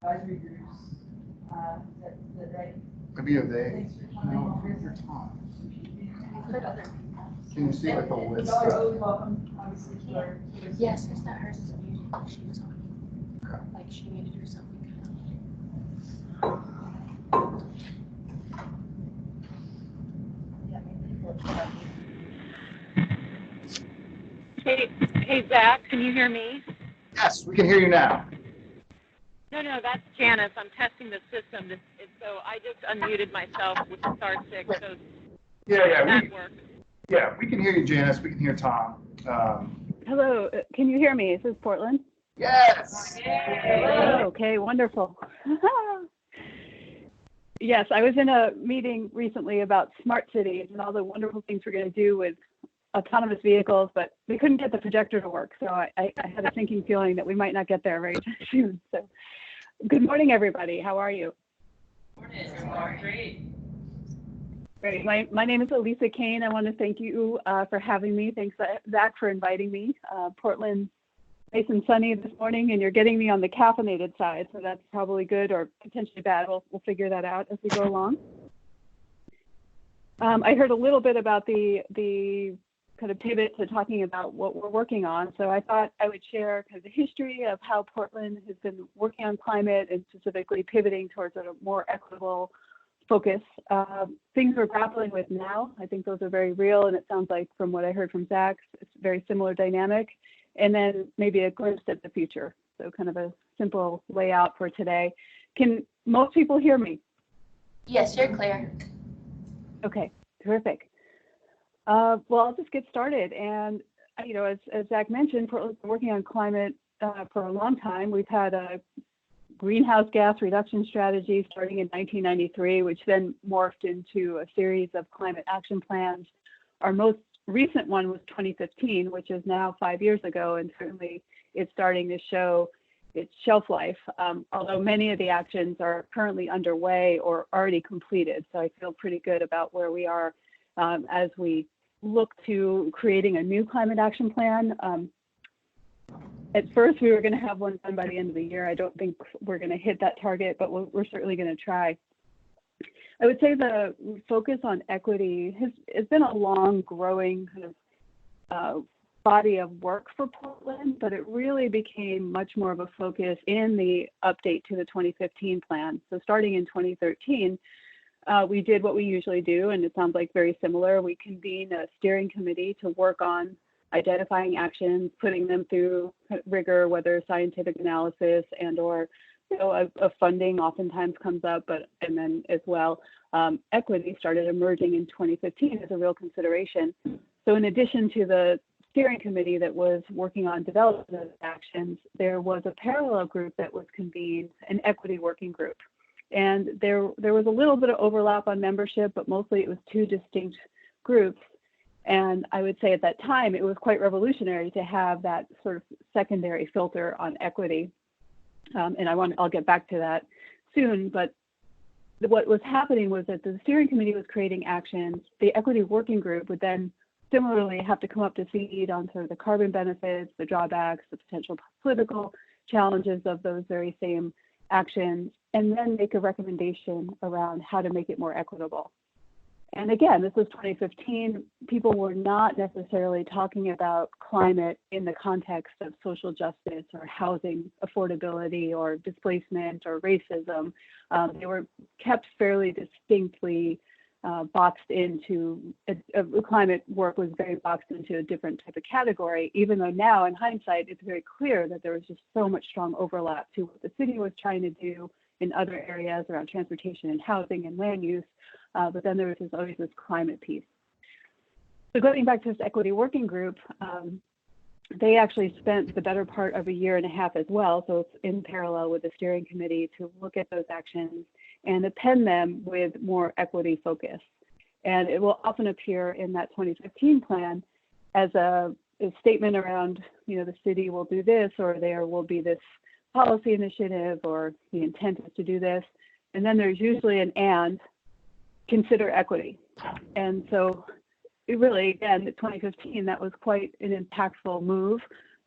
advisory groups. Is that right? Maybe a they. Thanks for coming. No, you're Tom. Heard other Can you see like a list? Y'all are always welcome, obviously, to our. Yes, it's not hers is muted. She was on. Okay. Like she muted herself. Hey, Zach, can you hear me? Yes, we can hear you now. No, that's Janice. I'm testing the system. So I just unmuted myself with star 6. So that works. Yeah, we can hear you, Janice. We can hear Tom. Hello, can you hear me? Is this Portland? Yes. Oh, okay, wonderful. Yes, I was in a meeting recently about smart cities and all the wonderful things we're going to do with autonomous vehicles, but we couldn't get the projector to work. So I had a sinking feeling that we might not get there very soon. So good morning, everybody. How are you? Morning. Great. Great. My name is Elisa Kane. I want to thank you for having me. Thanks, Zach, for inviting me. Portland, nice and sunny this morning, and you're getting me on the caffeinated side, so that's probably good or potentially bad. We'll figure that out as we go along. I heard a little bit about the kind of pivot to talking about what we're working on. So I thought I would share kind of the history of how Portland has been working on climate and specifically pivoting towards a more equitable focus. Things we're grappling with now, I think those are very real, and it sounds like from what I heard from Zach, it's a very similar dynamic. And then maybe a glimpse at the future. So kind of a simple layout for today. Can most people hear me? Yes, you're clear. Okay, terrific. Well, I'll just get started. And, you know, as Zach mentioned, Portland's been working on climate for a long time. We've had a greenhouse gas reduction strategy starting in 1993, which then morphed into a series of climate action plans. Our most recent one was 2015, which is now 5 years ago, and certainly it's starting to show its shelf life, although many of the actions are currently underway or already completed. So I feel pretty good about where we are as we look to creating a new climate action plan. At first, we were going to have one done by the end of the year. I don't think we're going to hit that target, but we're certainly going to try. I would say the focus on equity has been a long growing kind of body of work for Portland, but it really became much more of a focus in the update to the 2015 plan. So starting in 2013, we did what we usually do, and it sounds like very similar. We convened a steering committee to work on identifying actions, putting them through rigor, whether scientific analysis and or a funding oftentimes comes up, and then as well, equity started emerging in 2015 as a real consideration. So in addition to the steering committee that was working on development of actions, there was a parallel group that was convened, an equity working group. And there was a little bit of overlap on membership, but mostly it was two distinct groups. And I would say at that time, it was quite revolutionary to have that sort of secondary filter on equity. And I'll get back to that soon, but what was happening was that the steering committee was creating actions. The equity working group would then similarly have to come up to speed on sort of the carbon benefits, the drawbacks, the potential political challenges of those very same actions, and then make a recommendation around how to make it more equitable. And again, this was 2015. People were not necessarily talking about climate in the context of social justice or housing affordability or displacement or racism. They were kept fairly distinctly boxed into, climate work was very boxed into a different type of category, even though now in hindsight, it's very clear that there was just so much strong overlap to what the city was trying to do in other areas around transportation and housing and land use. But then there was always this climate piece. So going back to this equity working group, they actually spent the better part of a year and a half as well. So it's in parallel with the steering committee to look at those actions and append them with more equity focus. And it will often appear in that 2015 plan as a statement around, the city will do this, or there will be this policy initiative, or the intent is to do this. And then there's usually an and, consider equity. And so it really, again, in 2015, that was quite an impactful move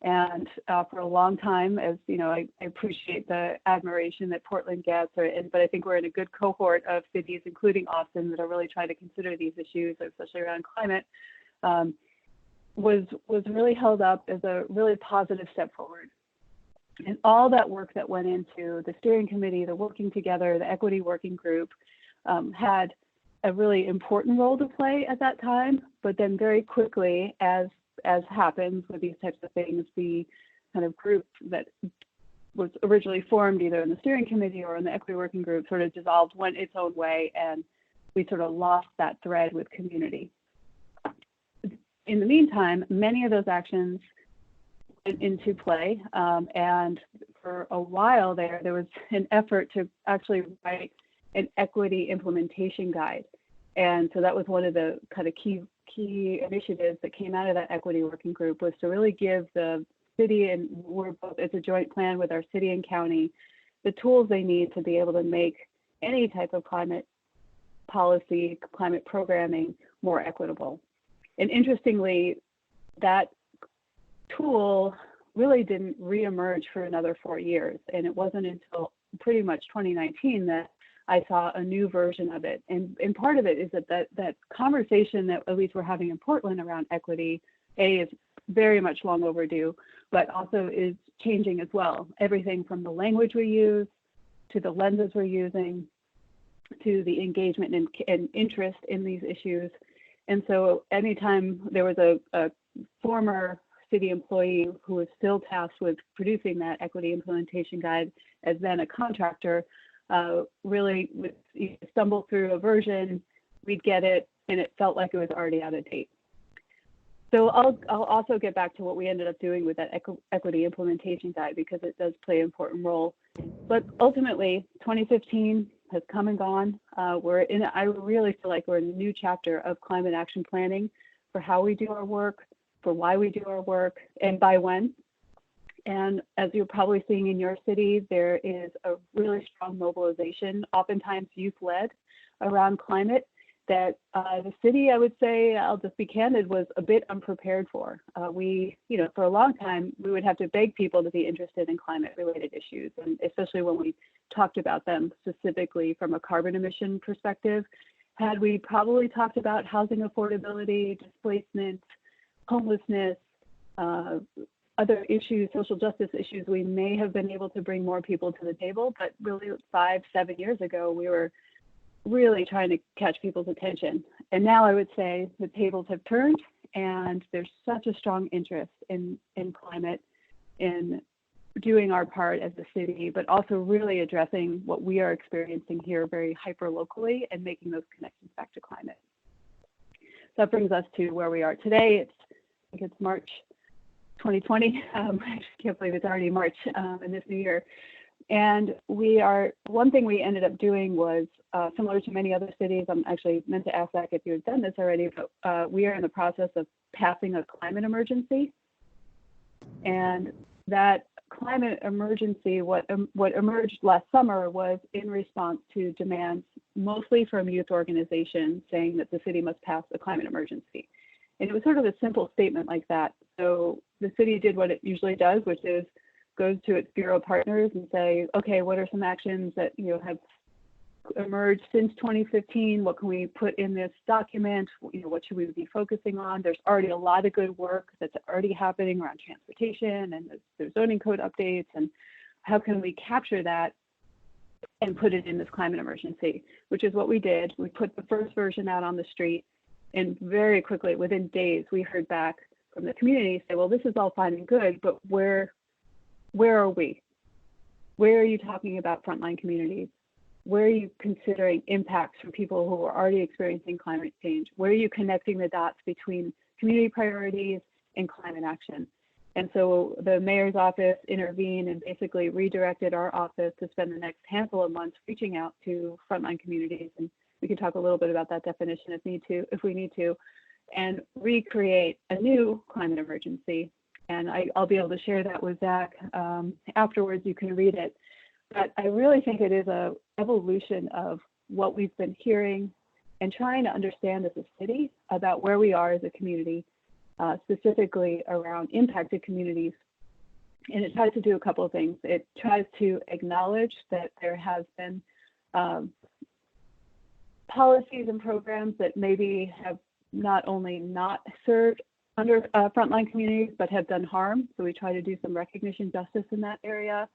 And for a long time, as you know, I appreciate the admiration that Portland gets, but I think we're in a good cohort of cities, including Austin, that are really trying to consider these issues, especially around climate, was really held up as a really positive step forward. And all that work that went into the steering committee, the working together, the equity working group, had a really important role to play at that time, but then very quickly, as happens with these types of things, the kind of group that was originally formed either in the steering committee or in the equity working group sort of dissolved, went its own way, and we sort of lost that thread with community. In the meantime, many of those actions went into play, and for a while there was an effort to actually write an equity implementation guide. And so that was one of the kind of key initiatives that came out of that equity working group, was to really give the city, and we're both, it's a joint plan with our city and county, the tools they need to be able to make any type of climate policy, climate programming more equitable. And interestingly, that tool really didn't reemerge for another 4 years. And it wasn't until pretty much 2019 that I saw a new version of it. And part of it is that conversation that at least we're having in Portland around equity, is very much long overdue, but also is changing as well. Everything from the language we use, to the lenses we're using, to the engagement and interest in these issues. And so anytime there was a former city employee who was still tasked with producing that equity implementation guide, as then a contractor, really would stumble through a version, we'd get it, and it felt like it was already out of date. So I'll also get back to what we ended up doing with that equity implementation guide, because it does play an important role. But ultimately, 2015 has come and gone. I really feel like we're in a new chapter of climate action planning for how we do our work, for why we do our work, and by when. And as you're probably seeing in your city, there is a really strong mobilization, oftentimes youth-led, around climate that the city, I would say, I'll just be candid, was a bit unprepared for. For a long time, we would have to beg people to be interested in climate-related issues, and especially when we talked about them specifically from a carbon emission perspective. Had we probably talked about housing affordability, displacement, homelessness, other issues, social justice issues, we may have been able to bring more people to the table, but really 5-7 years ago, we were really trying to catch people's attention. And now I would say the tables have turned, and there's such a strong interest in climate, in doing our part as a city, but also really addressing what we are experiencing here very hyper locally and making those connections back to climate. So that brings us to where we are today. I think it's March 2020. I can't believe it's already March in this new year. And one thing we ended up doing was similar to many other cities. I'm actually meant to ask Zach if you had done this already, but we are in the process of passing a climate emergency. And that climate emergency, what emerged last summer, was in response to demands mostly from youth organizations saying that the city must pass a climate emergency. And it was sort of a simple statement like that. So the city did what it usually does, which is goes to its bureau partners and say, okay, what are some actions that have emerged since 2015? What can we put in this document? What should we be focusing on? There's already a lot of good work that's already happening around transportation, and there's zoning code updates, and how can we capture that and put it in this climate emergency, which is what we did. We put the first version out on the street, and very quickly, within days, we heard back from the community say, well, this is all fine and good, but where are we? Where are you talking about frontline communities? Where are you considering impacts from people who are already experiencing climate change? Where are you connecting the dots between community priorities and climate action? And so the mayor's office intervened and basically redirected our office to spend the next handful of months reaching out to frontline communities. And we can talk a little bit about that definition if we need to, and recreate a new climate emergency. And I'll be able to share that with Zach afterwards. You can read it. But I really think it is an evolution of what we've been hearing and trying to understand as a city about where we are as a community, specifically around impacted communities And it tries to do a couple of things. It tries to acknowledge that there has been policies and programs that maybe have not only not served under frontline communities, but have done harm. So we try to do some recognition justice in that area.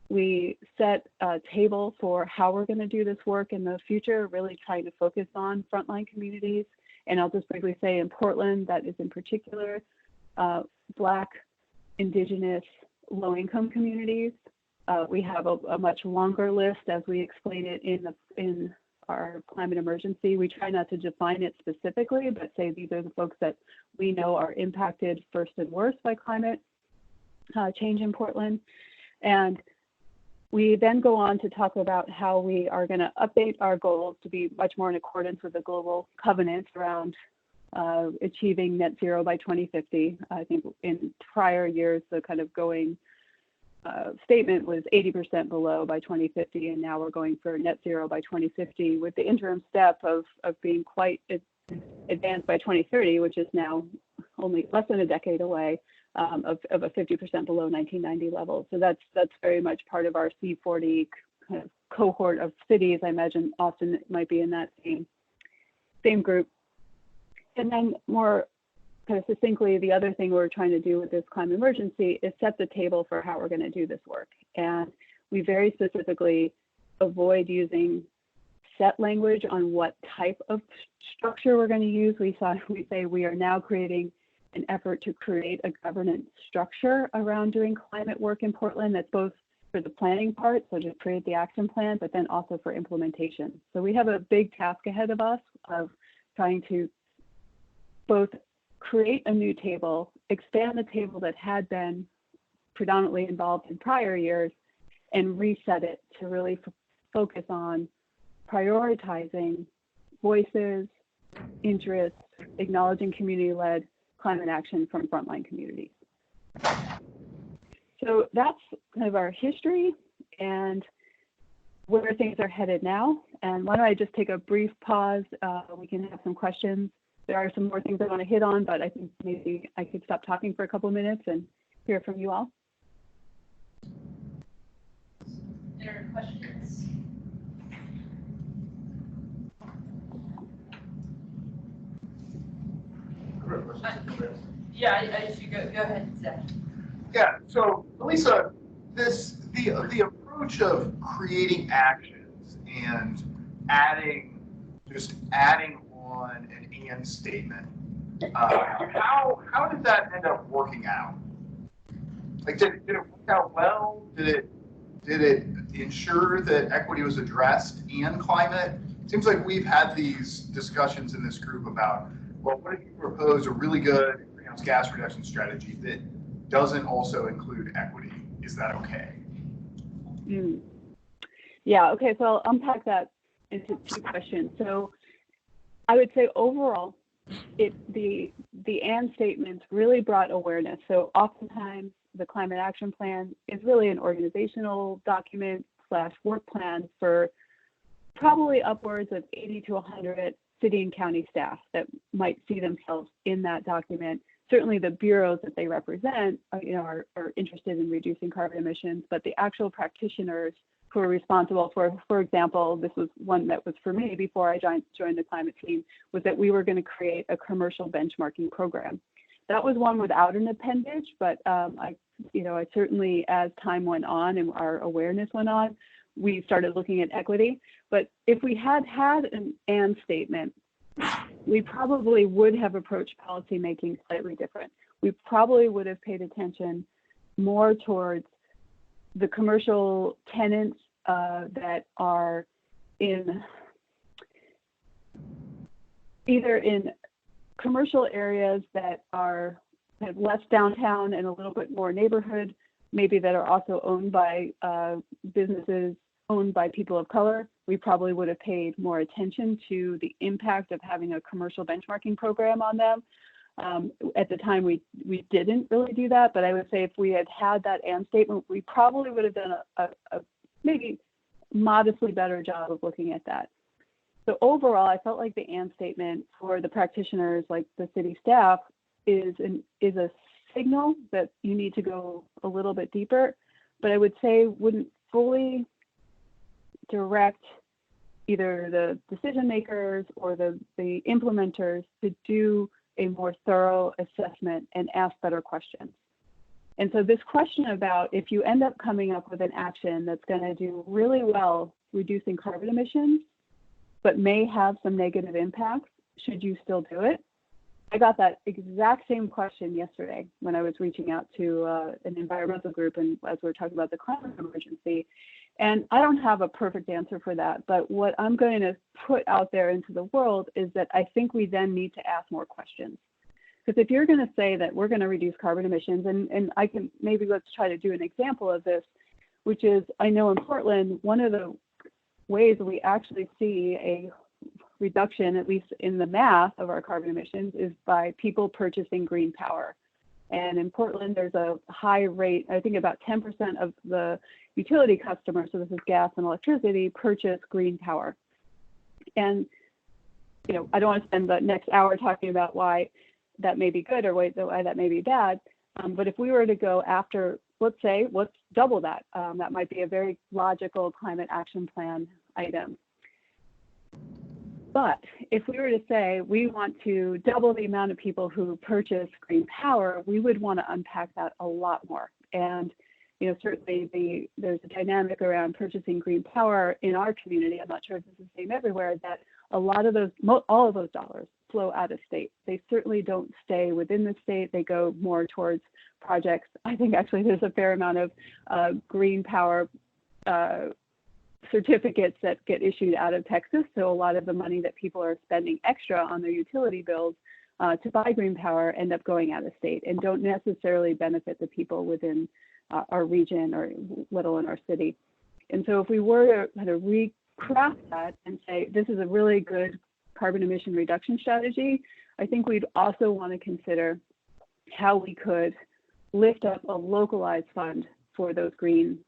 We set a table for how we're going to do this work in the future, really trying to focus on frontline communities. And I'll just briefly say in Portland, that is in particular, Black, Indigenous, low-income communities. We have a much longer list as we explain it in our climate emergency. We try not to define it specifically, but say these are the folks that we know are impacted first and worst by climate change in Portland. And we then go on to talk about how we are going to update our goals to be much more in accordance with the global covenants around achieving net zero by 2050. I think in prior years, the kind of going statement was 80% below by 2050, and now we're going for net zero by 2050 with the interim step of being quite advanced by 2030, which is now only less than a decade away, of a 50% below 1990 levels. So that's very much part of our C40 kind of cohort of cities. I imagine Austin might be in that same group. And then more kind of succinctly, the other thing we're trying to do with this climate emergency is set the table for how we're going to do this work. And we very specifically avoid using set language on what type of structure we're going to use. We say we are now creating an effort to create a governance structure around doing climate work in Portland that's both for the planning part, so to create the action plan, but then also for implementation. So we have a big task ahead of us of trying to both create a new table, expand the table that had been predominantly involved in prior years, and reset it to really focus on prioritizing voices, interests, acknowledging community-led climate action from frontline communities. So that's kind of our history and where things are headed now. And why don't I just take a brief pause? We can have some questions. There are some more things I want to hit on, but I think maybe I could stop talking for a couple of minutes and hear from you all. There are questions? Yeah, I should go ahead, Zach. Yeah, so Elisa, the approach of creating actions and adding on an and statement, how did that end up working out? Like, did it work out well? Did it ensure that equity was addressed and climate? It seems like we've had these discussions in this group about, well, what if you propose a really good greenhouse gas reduction strategy that doesn't also include equity? Is that okay? Yeah, okay, so I'll unpack that into two questions. So I would say overall, the and statements really brought awareness. So oftentimes the climate action plan is really an organizational document / work plan for probably upwards of 80 to 100 city and county staff that might see themselves in that document. Certainly the bureaus that they represent are interested in reducing carbon emissions, but the actual practitioners who are responsible for example, this was one that was for me before I joined the climate team, was that we were going to create a commercial benchmarking program. That was one without an appendage, but I certainly, as time went on and our awareness went on, we started looking at equity. But if we had an and statement, we probably would have approached policymaking slightly different. We probably would have paid attention more towards the commercial tenants that are either in commercial areas that are kind of less downtown and a little bit more neighborhood, maybe that are also owned by businesses owned by people of color. We probably would have paid more attention to the impact of having a commercial benchmarking program on them. At the time, we didn't really do that, but I would say if we had that and statement, we probably would have done a maybe modestly better job of looking at that. So overall, I felt like the and statement for the practitioners, like the city staff, is a signal that you need to go a little bit deeper, but I would say wouldn't fully direct either the decision makers or the implementers to do a more thorough assessment and ask better questions. And so this question about if you end up coming up with an action that's going to do really well reducing carbon emissions, but may have some negative impacts, should you still do it? I got that exact same question yesterday when I was reaching out to an environmental group and as we were talking about the climate emergency. And I don't have a perfect answer for that, but what I'm going to put out there into the world is that I think we then need to ask more questions. Because if you're going to say that we're going to reduce carbon emissions, and I can, maybe let's try to do an example of this, which is, I know in Portland, one of the ways we actually see a reduction, at least in the math of our carbon emissions, is by people purchasing green power. And in Portland, there's a high rate, I think about 10% of the utility customers, so this is gas and electricity, purchase green power. And, you know, I don't want to spend the next hour talking about why that may be good or why that may be bad. But if we were to go after, let's double that. That might be a very logical climate action plan item. But if we were to say we want to double the amount of people who purchase green power, we would want to unpack that a lot more. And you know, certainly there's a dynamic around purchasing green power in our community. I'm not sure if this is the same everywhere, that a lot of those, all of those dollars flow out of state. They certainly don't stay within the state. They go more towards projects. I think actually there's a fair amount of green power certificates that get issued out of Texas. So a lot of the money that people are spending extra on their utility bills to buy green power end up going out of state and don't necessarily benefit the people within our region or let alone our city. And so if we were to kind of recraft that and say, this is a really good carbon emission reduction strategy, I think we'd also want to consider how we could lift up a localized fund for those green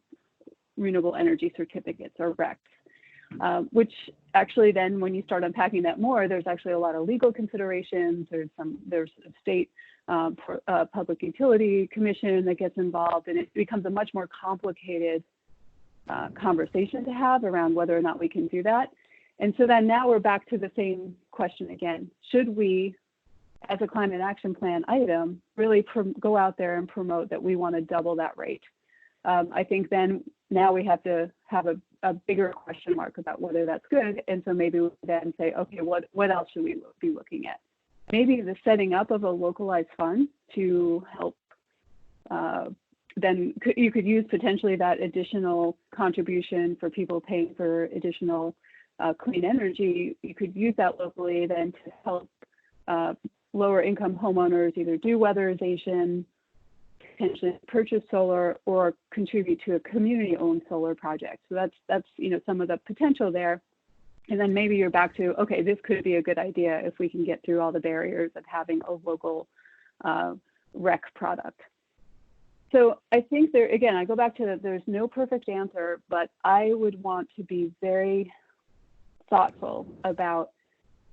renewable energy certificates or RECs, which actually then when you start unpacking that more, there's actually a lot of legal considerations. There's a state public utility commission that gets involved, and it becomes a much more complicated conversation to have around whether or not we can do that. And so then now we're back to the same question again. Should we, as a climate action plan item, really go out there and promote that we want to double that rate? I think then now we have to have a bigger question mark about whether that's good. And so maybe we then say, okay, what else should we be looking at? Maybe the setting up of a localized fund to help, then you could use potentially that additional contribution for people paying for additional clean energy. You could use that locally then to help lower income homeowners either do weatherization, potentially purchase solar, or contribute to a community-owned solar project. So that's some of the potential there. And then maybe you're back to, okay, this could be a good idea if we can get through all the barriers of having a local REC product. So I think there, again, I go back to that there's no perfect answer, but I would want to be very thoughtful about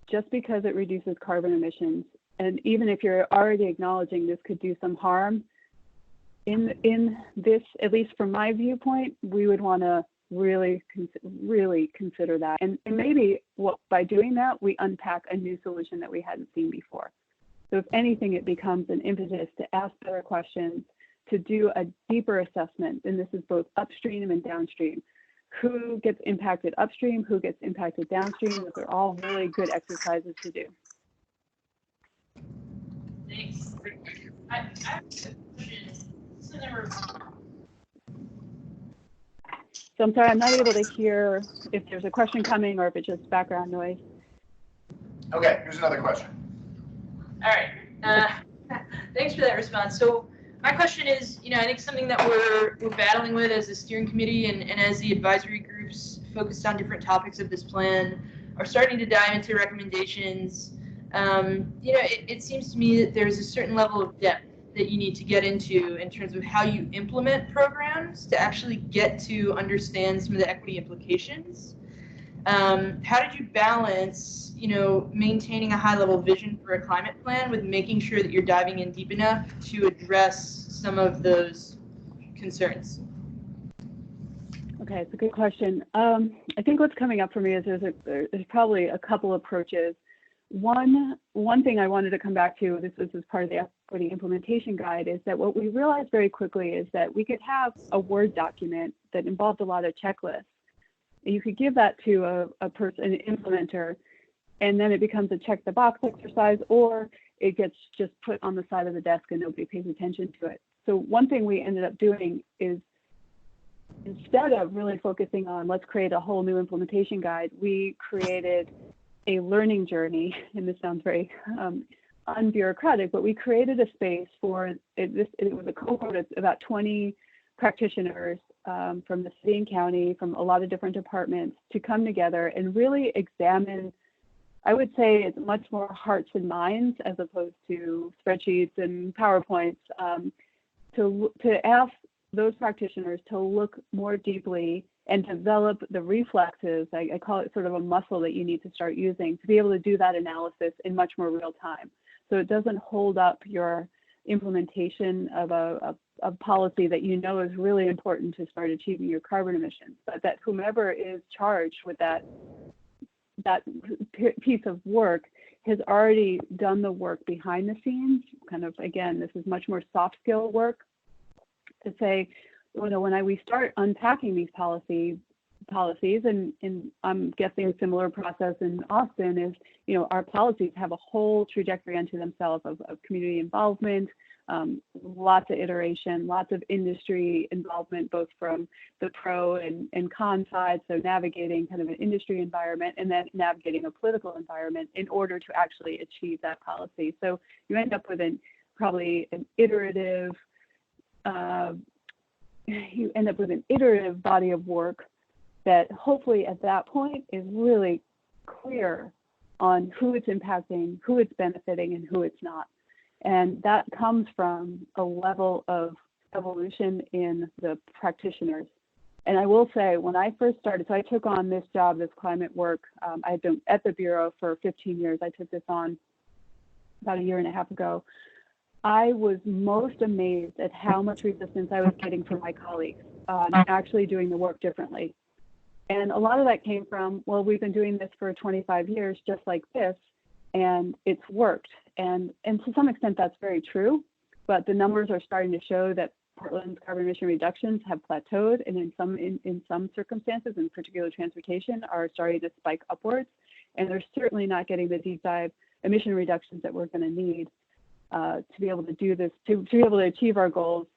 just because it reduces carbon emissions, and even if you're already acknowledging this could do some harm, in this, at least from my viewpoint, we would want to really consider that. And maybe by doing that, we unpack a new solution that we hadn't seen before. So if anything, it becomes an impetus to ask better questions, to do a deeper assessment, and this is both upstream and downstream. Who gets impacted upstream, who gets impacted downstream? Those are all really good exercises to do. Thanks. I have a question. So I'm sorry, I'm not able to hear if there's a question coming or if it's just background noise. Okay, here's another question. All right. Thanks for that response. So my question is, I think something that we're battling with as a steering committee and as the advisory groups focused on different topics of this plan are starting to dive into recommendations. It seems to me that there's a certain level of depth that you need to get into in terms of how you implement programs to actually get to understand some of the equity implications. How did you balance, maintaining a high-level vision for a climate plan with making sure that you're diving in deep enough to address some of those concerns? Okay, it's a good question. I think what's coming up for me is there's probably a couple approaches. One thing I wanted to come back to, this is part of the equity implementation guide, is that what we realized very quickly is that we could have a Word document that involved a lot of checklists. You could give that to a person, an implementer, and then it becomes a check the box exercise, or it gets just put on the side of the desk and nobody pays attention to it. So one thing we ended up doing is, instead of really focusing on let's create a whole new implementation guide, we created a learning journey, and this sounds very unbureaucratic, but we created a space for it. It was a cohort of about 20 practitioners from the city and county, from a lot of different departments, to come together and really examine, I would say it's much more hearts and minds as opposed to spreadsheets and PowerPoints, to ask those practitioners to look more deeply and develop the reflexes. I call it sort of a muscle that you need to start using to be able to do that analysis in much more real time. So it doesn't hold up your implementation of a policy that you know is really important to start achieving your carbon emissions, but that whomever is charged with that piece of work has already done the work behind the scenes. Kind of, again, this is much more soft skill work to say, when we start unpacking these policies, and I'm guessing a similar process in Austin is, our policies have a whole trajectory unto themselves of community involvement, lots of iteration, lots of industry involvement, both from the pro and con side, so navigating kind of an industry environment and then navigating a political environment in order to actually achieve that policy. So you end up with probably an iterative, body of work that hopefully at that point is really clear on who it's impacting, who it's benefiting, and who it's not. And that comes from a level of evolution in the practitioners. And I will say, when I first started, so I took on this job, this climate work. I've been at the Bureau for 15 years. I took this on about a year and a half ago. I was most amazed at how much resistance I was getting from my colleagues on actually doing the work differently. And a lot of that came from, well, we've been doing this for 25 years, just like this, and it's worked. And to some extent, that's very true, but the numbers are starting to show that Portland's carbon emission reductions have plateaued, and in some circumstances, in particular transportation, are starting to spike upwards. And they're certainly not getting the deep dive emission reductions that we're going to need to be able to do this, to be able to achieve our goals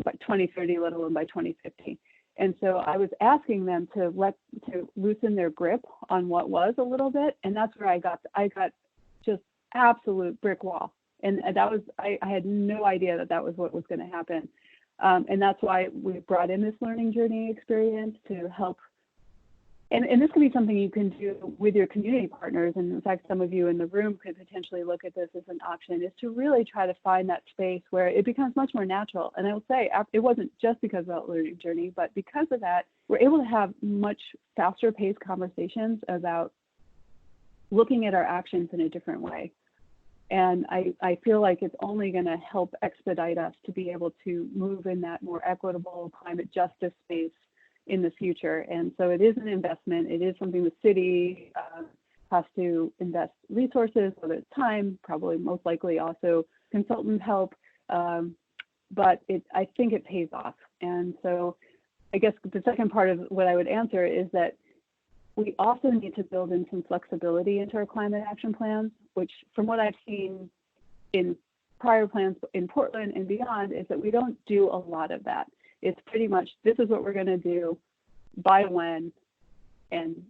by 2030, let alone by 2050. And so I was asking them to loosen their grip on what was a little bit, and that's where I got just absolute brick wall. And that was, I had no idea that was what was going to happen. And that's why we brought in this learning journey experience to help. And this could be something you can do with your community partners. And in fact, some of you in the room could potentially look at this as an option, is to really try to find that space where it becomes much more natural. And I will say, it wasn't just because of that learning journey, but because of that, we're able to have much faster paced conversations about looking at our actions in a different way. And I feel like it's only going to help expedite us to be able to move in that more equitable climate justice space in the future. And so it is an investment. It is something the city has to invest resources, whether it's time, probably most likely also consultant help. But I think it pays off. And so I guess the second part of what I would answer is that we also need to build in some flexibility into our climate action plans, which from what I've seen in prior plans in Portland and beyond is that we don't do a lot of that. It's pretty much, this is what we're going to do, by when, and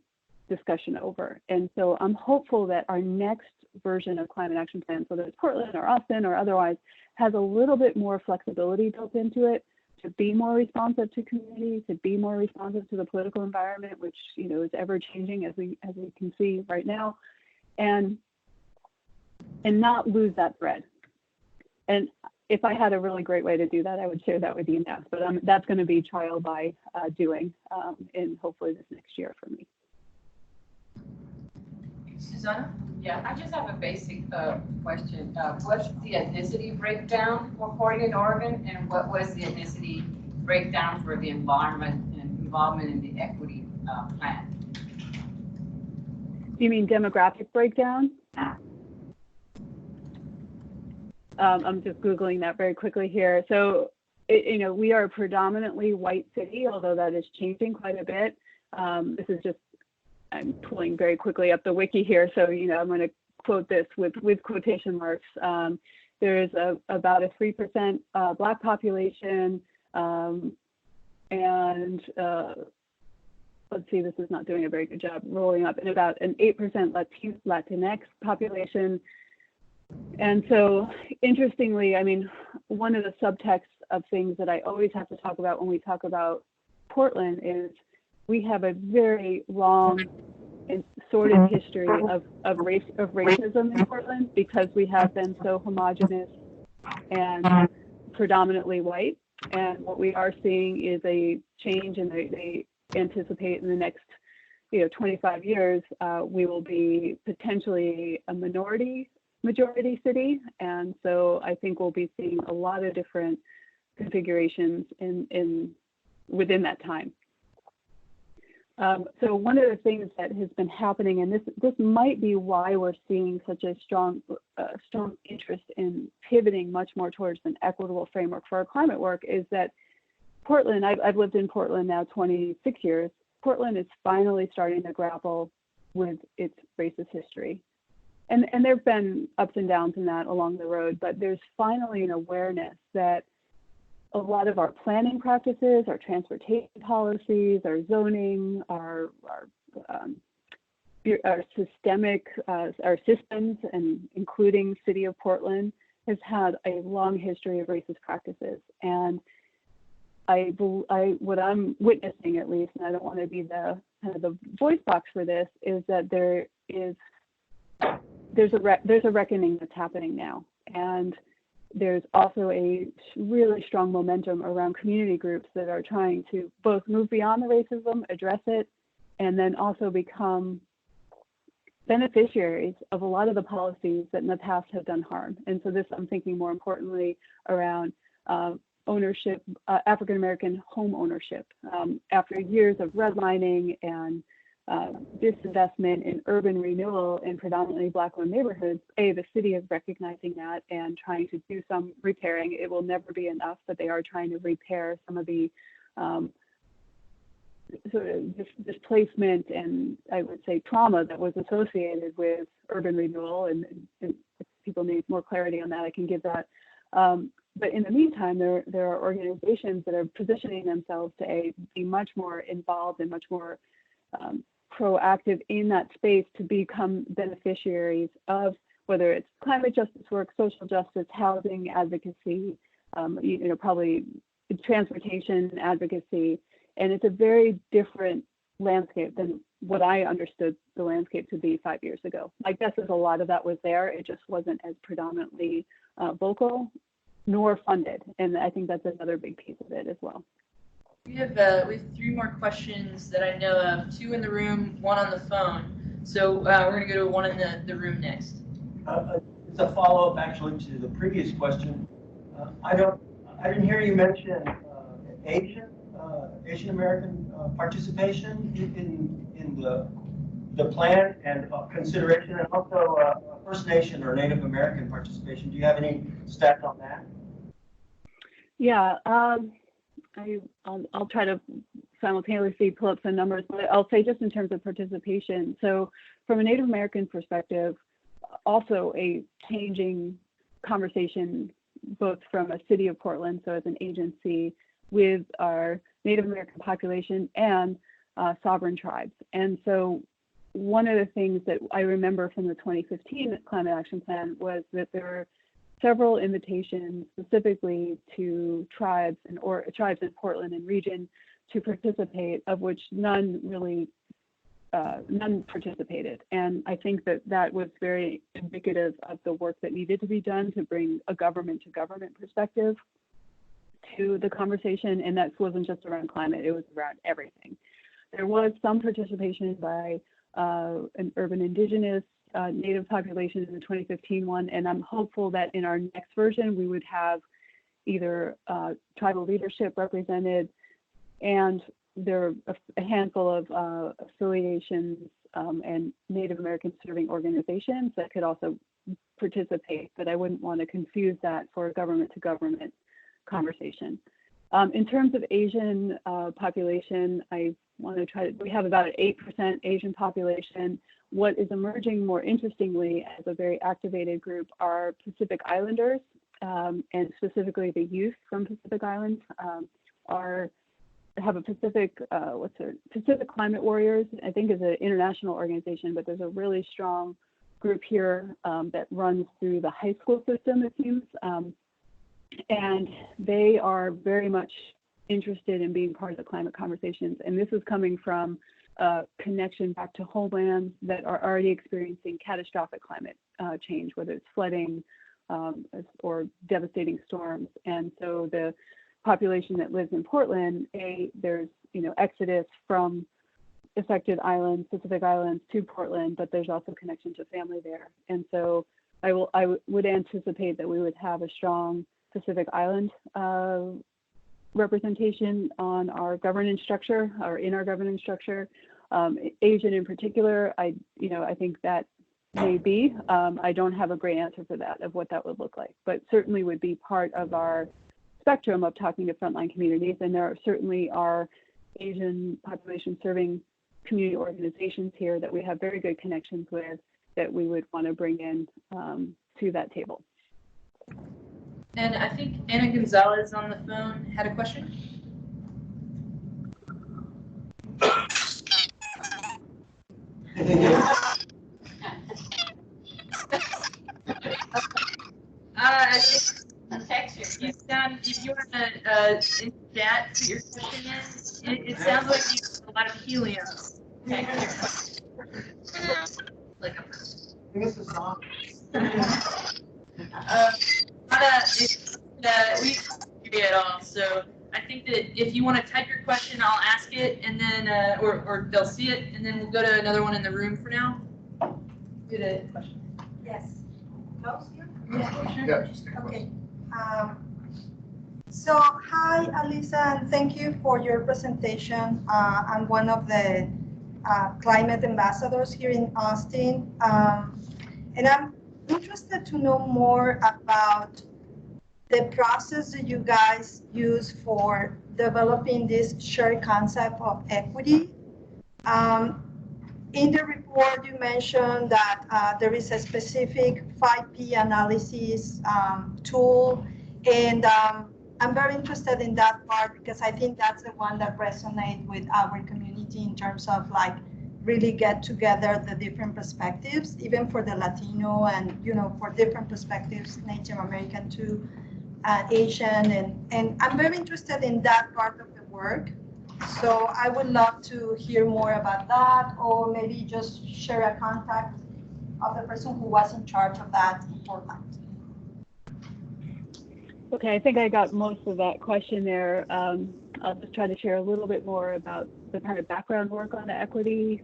discussion over. And so I'm hopeful that our next version of climate action plans, whether it's Portland or Austin or otherwise, has a little bit more flexibility built into it to be more responsive to community, to be more responsive to the political environment, which is ever changing as we can see right now, and not lose that thread. And if I had a really great way to do that, I would share that with you next. But that's going to be trial by doing, and hopefully this next year for me. Susanna? Yeah, I just have a basic question. What's the ethnicity breakdown for Portland, Oregon, and what was the ethnicity breakdown for the environment and involvement in the equity plan? Do you mean demographic breakdown? I'm just Googling that very quickly here. So, we are a predominantly white city, although that is changing quite a bit. This is just, I'm pulling very quickly up the wiki here. So, I'm going to quote this with quotation marks. There's about a 3% Black population, and let's see, this is not doing a very good job rolling up, and about an 8% Latinx population. And so, interestingly, I mean, one of the subtexts of things that I always have to talk about when we talk about Portland is we have a very long and sordid history of racism in Portland because we have been so homogenous and predominantly white. And what we are seeing is a change, and they anticipate in the next 25 years, we will be potentially a majority city. And so I think we'll be seeing a lot of different configurations within that time. So one of the things that has been happening, and this might be why we're seeing such a strong interest in pivoting much more towards an equitable framework for our climate work, is that Portland, I've lived in Portland now 26 years, Portland is finally starting to grapple with its racist history. And there have been ups and downs in that along the road, but there's finally an awareness that a lot of our planning practices, our transportation policies, our zoning, our systemic, our systems, and including City of Portland, has had a long history of racist practices. And what I'm witnessing, at least, and I don't want to be the kind of the voice box for this, is that there's a reckoning that's happening now. And there's also a really strong momentum around community groups that are trying to both move beyond the racism, address it, and then also become beneficiaries of a lot of the policies that in the past have done harm. And so this, I'm thinking more importantly around ownership, African-American home ownership. After years of redlining and disinvestment in urban renewal in predominantly Black-owned neighborhoods, the city is recognizing that and trying to do some repairing. It will never be enough, but they are trying to repair some of the sort of displacement and, I would say, trauma that was associated with urban renewal. And if people need more clarity on that, I can give that. But in the meantime, there are organizations that are positioning themselves to be much more involved and much more proactive in that space to become beneficiaries of whether it's climate justice work, social justice, housing advocacy, probably transportation advocacy. And it's a very different landscape than what I understood the landscape to be 5 years ago. My guess is a lot of that was there. It just wasn't as predominantly vocal nor funded. And I think that's another big piece of it as well. We have 3 more questions that I know of, 2 in the room, 1 on the phone. So we're going to go to 1 in the room next. It's a follow-up actually to the previous question. I didn't hear you mention Asian American participation in the plan and consideration, and also First Nation or Native American participation. Do you have any stats on that? Yeah. I'll try to simultaneously pull up some numbers, but I'll say just in terms of participation. So from a Native American perspective, also a changing conversation, both from a City of Portland, so as an agency, with our Native American population and sovereign tribes. And so one of the things that I remember from the 2015 Climate Action Plan was that there were several invitations specifically to tribes in Portland and region to participate, of which none participated. And I think that was very indicative of the work that needed to be done to bring a government to government perspective to the conversation. And that wasn't just around climate, it was around everything. There was some participation by an urban indigenous native population in the 2015 one, and I'm hopeful that in our next version we would have either tribal leadership represented, and there are a handful of affiliations and Native American serving organizations that could also participate, but I wouldn't want to confuse that for a government to government conversation. In terms of Asian population, I want to we have about an 8% Asian population. What is emerging more interestingly as a very activated group are Pacific Islanders, and specifically the youth from Pacific Islands have a Pacific Climate Warriors, I think is an international organization, but there's a really strong group here that runs through the high school system, it seems. And they are very much interested in being part of the climate conversations. And this is coming from a connection back to homelands that are already experiencing catastrophic climate change, whether it's flooding or devastating storms. And so the population that lives in Portland, there's exodus from affected islands, Pacific Islands to Portland, but there's also connection to family there. And so I would anticipate that we would have a strong Pacific Island representation on our governance structure or in our governance structure. Asian in particular, I think that may be. I don't have a great answer for that of what that would look like, but certainly would be part of our spectrum of talking to frontline communities. And there certainly are Asian population serving community organizations here that we have very good connections with that we would want to bring in to that table. And I think Anna Gonzalez on the phone had a question. I think if you want to in chat put your question in, it sounds like you have a lot of helium. Okay. Like we can't hear it at all. So I think that if you want to type your question, I'll ask it, and then or they'll see it, and then we'll go to another one in the room for now. Get a question. Yes. Close here? Yeah, just take a Okay. question. So hi, Alisa, and thank you for your presentation. I'm one of the climate ambassadors here in Austin, and I'm interested to know more about the process that you guys use for developing this shared concept of equity. In the report, you mentioned that there is a specific 5P analysis tool, and I'm very interested in that part because I think that's the one that resonates with our community in terms of like really get together the different perspectives, even for the Latino and, for different perspectives, Native American too, Asian, and I'm very interested in that part of the work. So I would love to hear more about that, or maybe just share a contact of the person who was in charge of that in Portland. Okay, I think I got most of that question there. I'll just try to share a little bit more about the kind of background work on the equity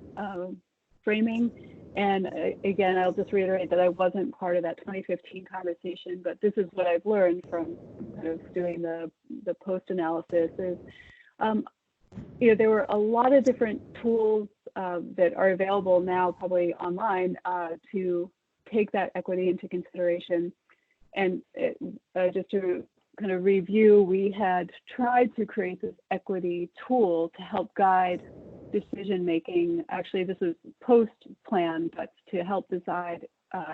framing. And again, I'll just reiterate that I wasn't part of that 2015 conversation, but this is what I've learned from kind of doing the post-analysis is, there were a lot of different tools that are available now, probably online, to take that equity into consideration. And just to kind of review, we had tried to create this equity tool to help guide decision-making. Actually, this was post-plan, but to help decide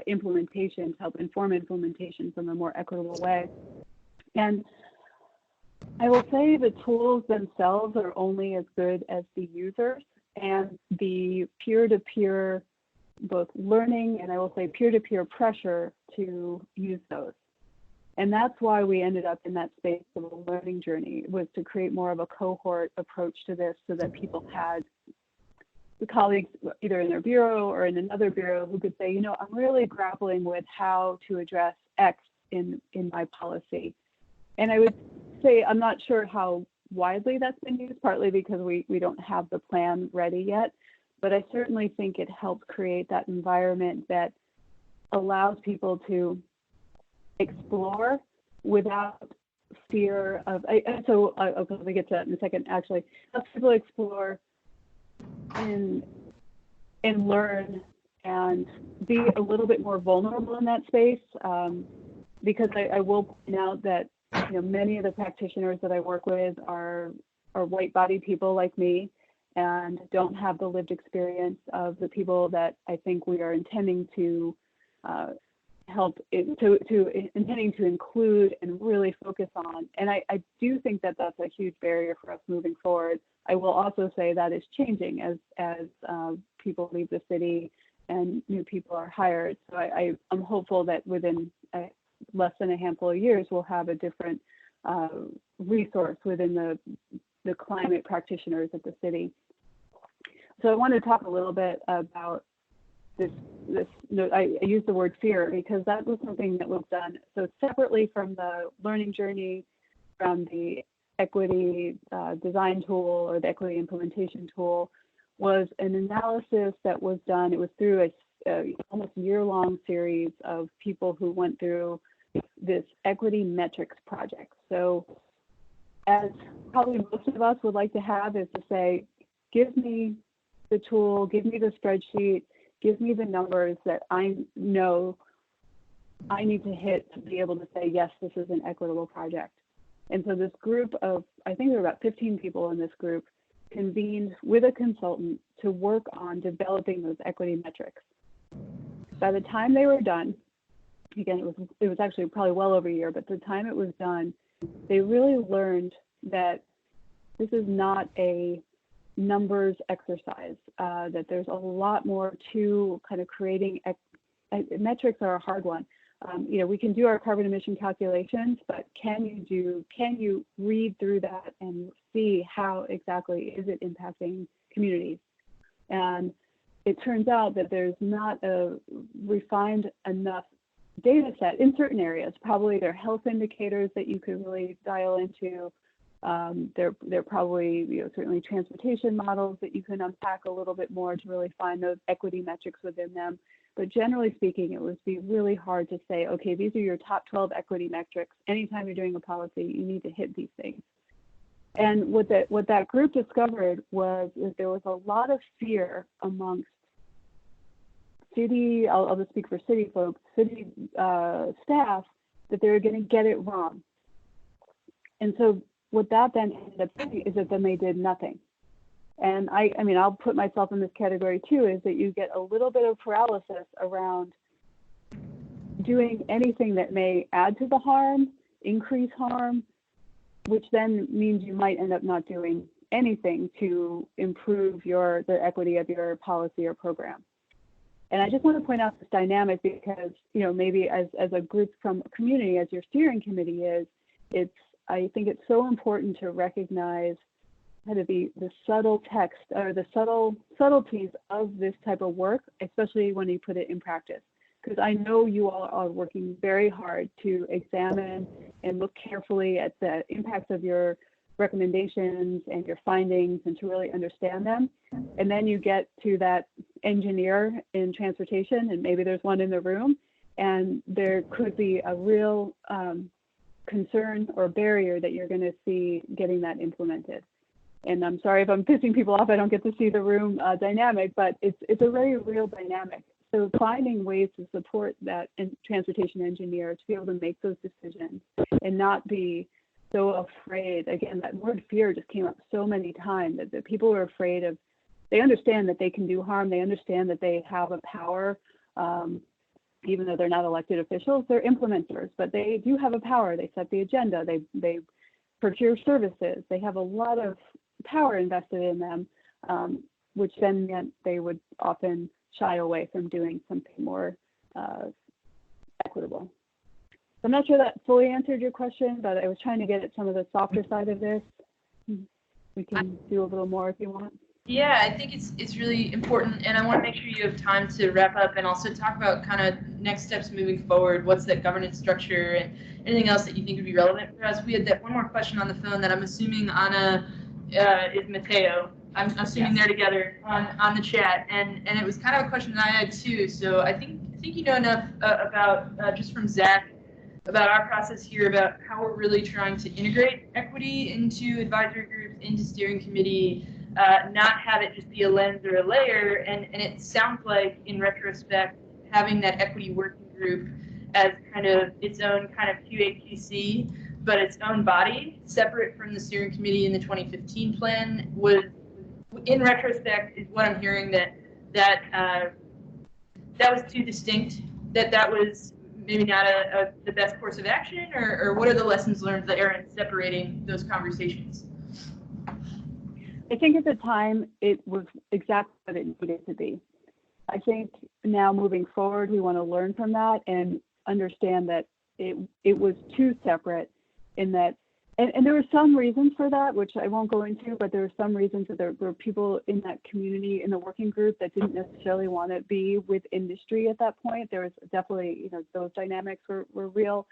implementation, to help inform implementation from a more equitable way. And I will say the tools themselves are only as good as the users, and the peer-to-peer both learning and I will say peer-to-peer pressure to use those. And that's why we ended up in that space of a learning journey, was to create more of a cohort approach to this so that people had the colleagues either in their bureau or in another bureau who could say, I'm really grappling with how to address X in my policy. And I would say I'm not sure how widely that's been used, partly because we don't have the plan ready yet. but I certainly think it helps create that environment that allows people to explore without fear of, I'll probably get to that in a second, actually. Helps people explore and learn and be a little bit more vulnerable in that space, because I will point out that many of the practitioners that I work with are white-bodied people like me and don't have the lived experience of the people that I think we are intending to intending to include and really focus on. And I do think that that's a huge barrier for us moving forward. I will also say that is changing as people leave the city and new people are hired. So I'm hopeful that within less than a handful of years, we'll have a different resource within the climate practitioners at the city. So I want to talk a little bit about this. I use the word fear because that was something that was done so separately from the learning journey, from the equity design tool or the equity implementation tool, was an analysis that was done. It was through a almost year-long series of people who went through this equity metrics project. So as probably most of us would like to have is to say, give me the tool, give me the spreadsheet, give me the numbers that I know I need to hit to be able to say, yes, this is an equitable project. And so this group of, I think there were about 15 people in this group, convened with a consultant to work on developing those equity metrics. By the time they were done, again, it was actually probably well over a year, but the time it was done, they really learned that this is not a numbers exercise, that there's a lot more to kind of creating. Metrics are a hard one. We can do our carbon emission calculations, but can you read through that and see how exactly is it impacting communities? And it turns out that there's not a refined enough data set in certain areas. Probably there are health indicators that you could really dial into. There are probably certainly transportation models that you can unpack a little bit more to really find those equity metrics within them. But generally speaking, it would be really hard to say, okay, these are your top 12 equity metrics. Anytime you're doing a policy, you need to hit these things. And what that group discovered was that there was a lot of fear amongst city, I'll just speak for city folks, city staff, that they were going to get it wrong. And so what that then ended up doing is that then they did nothing. And I mean, I'll put myself in this category too, is that you get a little bit of paralysis around doing anything that may add to the harm, increase harm, which then means you might end up not doing anything to improve the equity of your policy or program. And I just want to point out this dynamic because, maybe as a group from a community, as your steering committee is, I think it's so important to recognize kind of the subtle text or the subtleties of this type of work, especially when you put it in practice. Because I know you all are working very hard to examine and look carefully at the impacts of your recommendations and your findings and to really understand them. And then you get to that engineer in transportation, and maybe there's one in the room, and there could be a real concern or barrier that you're going to see getting that implemented. And I'm sorry if I'm pissing people off, I don't get to see the room dynamic, but it's a very real dynamic. So finding ways to support that transportation engineer to be able to make those decisions and not be so afraid. Again, that word fear just came up so many times that people are afraid of, they understand that they can do harm. They understand that they have a power, even though they're not elected officials, they're implementers, but they do have a power. They set the agenda, they procure services. They have a lot of power invested in them, which then meant they would often shy away from doing something more equitable. So I'm not sure that fully answered your question, but I was trying to get at some of the softer side of this. We can do a little more if you want. Yeah, I think it's really important, and I want to make sure you have time to wrap up and also talk about kind of next steps moving forward. What's that governance structure and anything else that you think would be relevant for us? We had that one more question on the phone that I'm assuming Anna is Mateo. I'm assuming they're together on the chat, and it was kind of a question that I had too. So I think you know enough about just from Zach about our process here, about how we're really trying to integrate equity into advisory groups, into steering committee, not have it just be a lens or a layer. And it sounds like, in retrospect, having that equity working group as kind of its own kind of QA/QC, but its own body, separate from the steering committee in the 2015 plan, was, in retrospect, is what I'm hearing, that was too distinct, that was maybe not the best course of action, or what are the lessons learned that are in separating those conversations? I think at the time it was exactly what it needed to be. I think now moving forward, we want to learn from that and understand that it was too separate, in that, and there were some reasons for that, which I won't go into, but there were some reasons that there were people in that community, in the working group, that didn't necessarily want to be with industry at that point. There was definitely, those dynamics were real.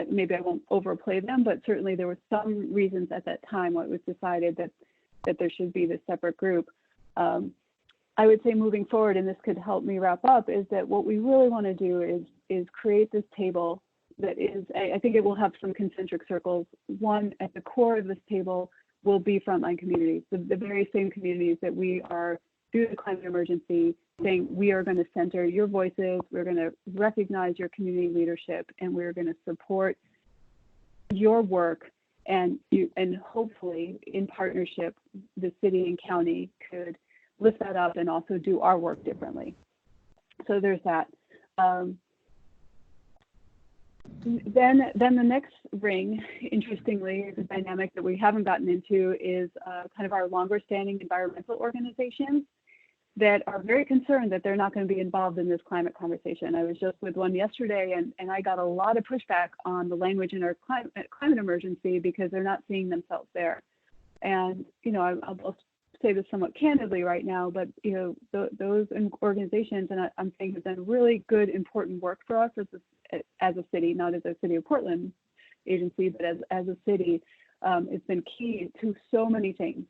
Maybe I won't overplay them, but certainly there were some reasons at that time when it was decided that there should be this separate group. I would say moving forward, and this could help me wrap up, is that what we really want to do is create this table that is, I think it will have some concentric circles. One, at the core of this table will be frontline communities, the very same communities that we are, through the climate emergency, saying we are going to center your voices, we're going to recognize your community leadership, and we're going to support your work, and hopefully in partnership, the city and county could lift that up and also do our work differently. So there's that. Then the next ring, interestingly, is a dynamic that we haven't gotten into, is kind of our longer standing environmental organizations that are very concerned that they're not going to be involved in this climate conversation. I was just with one yesterday, and I got a lot of pushback on the language in our climate emergency because they're not seeing themselves there. And, I'll say this somewhat candidly right now, but those organizations, and I'm saying, have done really good, important work for us as a city, not as a City of Portland agency, but as a city. It's been key to so many things.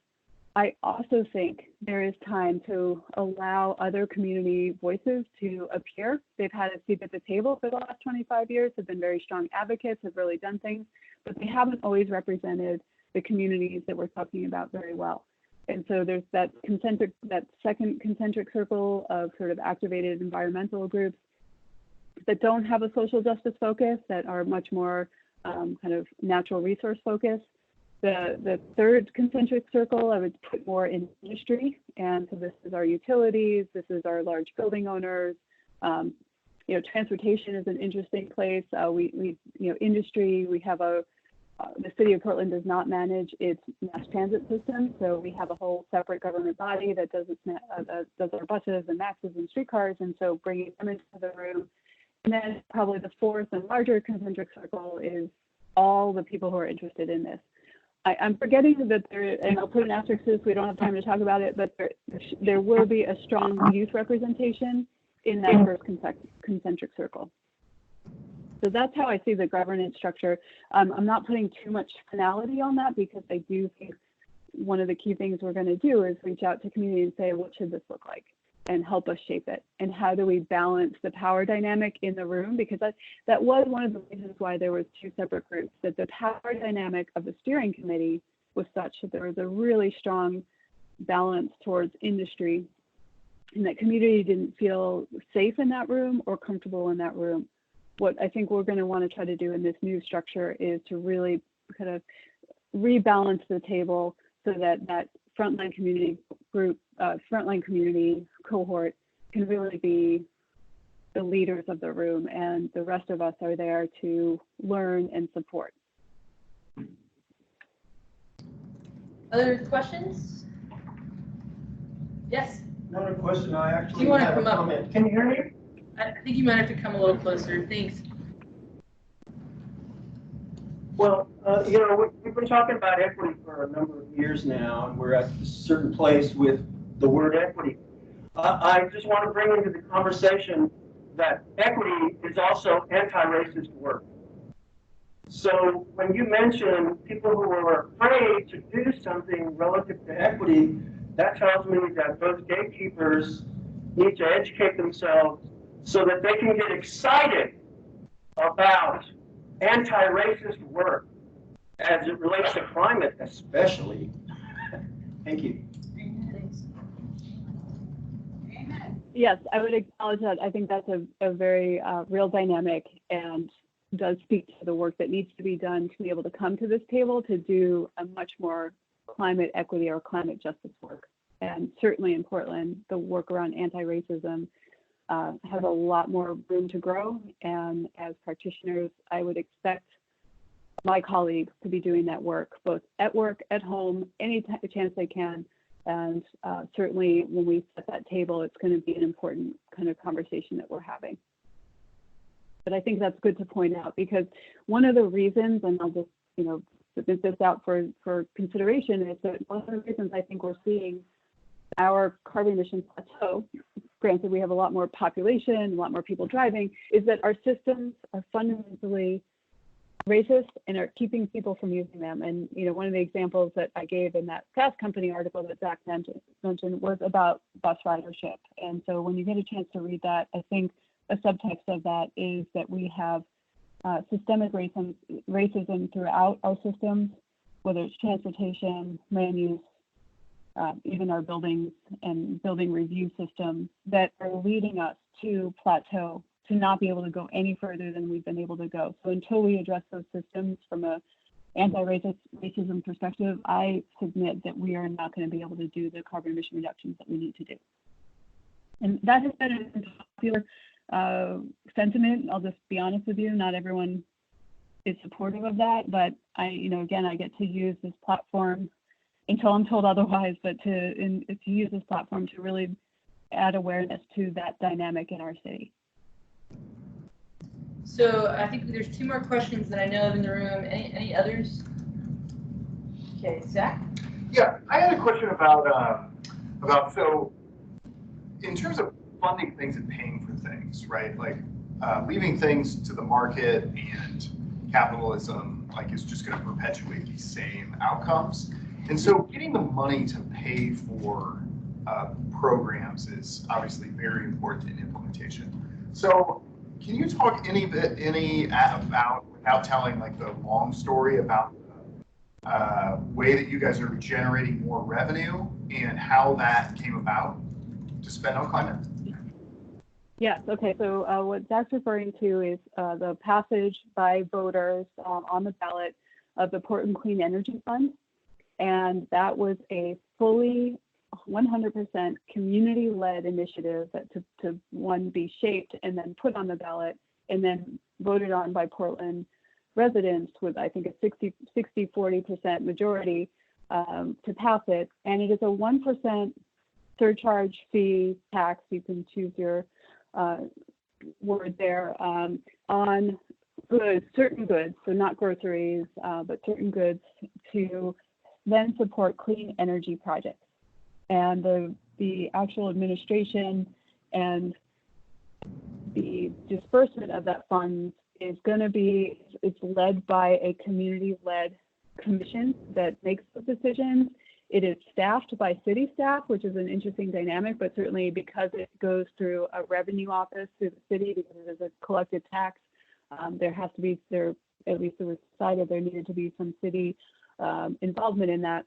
I also think there is time to allow other community voices to appear. They've had a seat at the table for the last 25 years, have been very strong advocates, have really done things, but they haven't always represented the communities that we're talking about very well. And so there's that second concentric circle of sort of activated environmental groups that don't have a social justice focus, that are much more kind of natural resource focused. The third concentric circle, I would put more in industry. And so this is our utilities, this is our large building owners. Transportation is an interesting place. Industry, we have the City of Portland does not manage its mass transit system, so we have a whole separate government body that does our buses and maxes and streetcars, and so bringing them into the room. And then probably the fourth and larger concentric circle is all the people who are interested in this. I'm forgetting that there, and I'll put an asterisk, we don't have time to talk about it, but there will be a strong youth representation in that first concentric circle. So that's how I see the governance structure. I'm not putting too much finality on that, because I do think one of the key things we're going to do is reach out to community and say, what should this look like? And help us shape it. And how do we balance the power dynamic in the room? Because that was one of the reasons why there was two separate groups, that the power dynamic of the steering committee was such that there was a really strong balance towards industry, and that community didn't feel safe in that room or comfortable in that room. What I think we're going to want to try to do in this new structure is to really kind of rebalance the table so that that frontline community group, frontline community cohort can really be the leaders of the room, and the rest of us are there to learn and support. Other questions? Yes? Another question, I actually want to have a come up? comment. Can you hear me? I think you might have to come a little closer. Thanks. Well, we've been talking about equity for a number of years now, and we're at a certain place with the word equity. I just want to bring into the conversation that equity is also anti-racist work. So when you mention people who are afraid to do something relative to equity, that tells me that those gatekeepers need to educate themselves so that they can get excited about anti-racist work as it relates to climate, especially. Thank you. Yes, I would acknowledge that. I think that's a very real dynamic and does speak to the work that needs to be done to be able to come to this table to do a much more climate equity or climate justice work. And certainly in Portland, the work around anti-racism has a lot more room to grow. And as practitioners, I would expect my colleagues to be doing that work, both at work, at home, any chance they can. And certainly when we set that table, it's going to be an important kind of conversation that we're having. But I think that's good to point out, because one of the reasons, and I'll just, submit this out for consideration, is that one of the reasons I think we're seeing our carbon emissions plateau, granted we have a lot more population, a lot more people driving, is that our systems are fundamentally racist and are keeping people from using them. And one of the examples that I gave in that Fast Company article that Zach mentioned was about bus ridership. And so when you get a chance to read that, I think a subtext of that is that we have systemic racism throughout our systems, whether it's transportation, land use, even our buildings and building review systems, that are leading us to plateau, to not be able to go any further than we've been able to go. So until we address those systems from a anti-racism perspective, I submit that we are not going to be able to do the carbon emission reductions that we need to do. And that has been a popular sentiment. I'll just be honest with you, not everyone is supportive of that, but again, I get to use this platform until I'm told otherwise, but to use this platform to really add awareness to that dynamic in our city. So I think there's two more questions that I know of in the room. Any others? Okay, Zach? Yeah, I had a question about so in terms of funding things and paying for things, right? Like leaving things to the market and capitalism, is just going to perpetuate these same outcomes. And so getting the money to pay for programs is obviously very important in implementation. So can you talk about, without telling the long story, about the way that you guys are generating more revenue and how that came about to spend on climate? Yes, okay, so what Zach's referring to is the passage by voters on the ballot of the Portland Clean Energy Fund. And that was a fully 100% community-led initiative that to be shaped and then put on the ballot and then voted on by Portland residents with, I think, a 60-40% majority to pass it. And it is a 1% surcharge fee tax, you can choose your word there, on goods, certain goods, so not groceries, but certain goods, to then support clean energy projects. And the actual administration and the disbursement of that fund is going to be, it's led by a community-led commission that makes those decisions. It is staffed by city staff, which is an interesting dynamic, but certainly because it goes through a revenue office through the city, because it is a collected tax, there has to be, at least it was decided there needed to be some city involvement in that.